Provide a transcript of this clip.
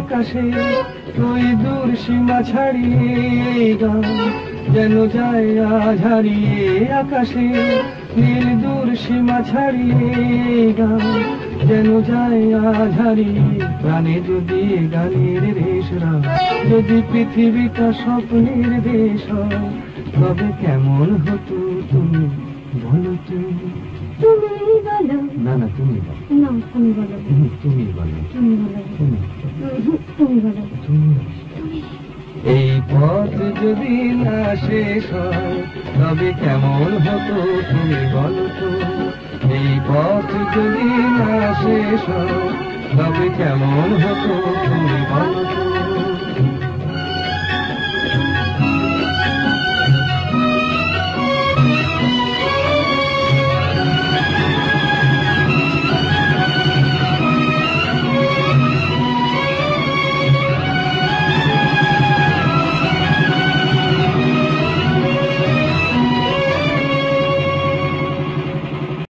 আকাশে ওই দূর সীমা ছাড়িয়ে গান যেন যায় আজ হারিয়ে। আকাশে নীল দূর সীমা ছাড়িয়ে গান যেন যায় আজ হারিয়ে। প্রাণে যদি গানের রেশরা, যদি পৃথিবীটা স্বপ্নের দেশ হয়, তবে কেমন হতো তুমি বলো তুমি? তুমি বলো। না না তুমি বলো। না তুমি বলো। তুমি বলো। তুমি বলো। তুমি বলো। এই পথ যদি না শেষ হয়, তবে কেমন হতো তুমি বলো তো? এই পথ যদি না শেষ হয়, তবে কেমন হতো তুমি বলো তো?